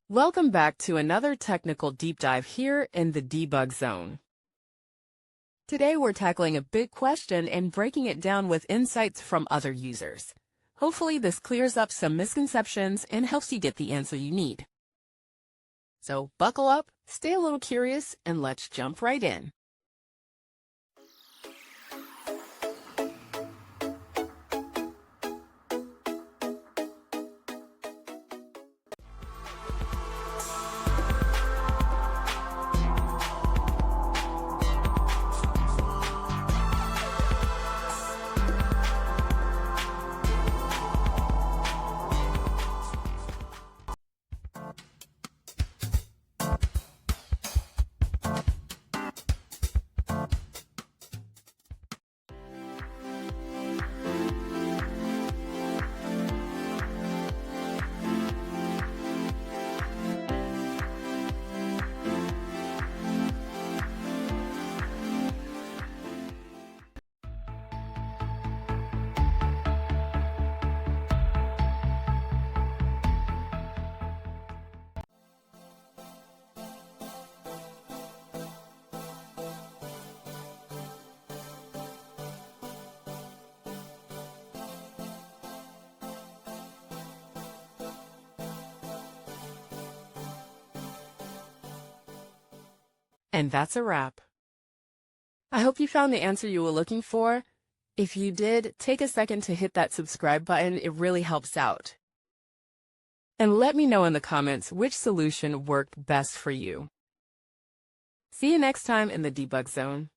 Welcome back to another technical deep dive here in the debug zone. Today we're tackling a big question and breaking it down with insights from other users. Hopefully this clears up some misconceptions and helps you get the answer you need. So buckle up, stay a little curious, and let's jump right in. And that's a wrap. I hope you found the answer you were looking for. If you did, take a second to hit that subscribe button. It really helps out. And let me know in the comments which solution worked best for you. See you next time in the debug zone.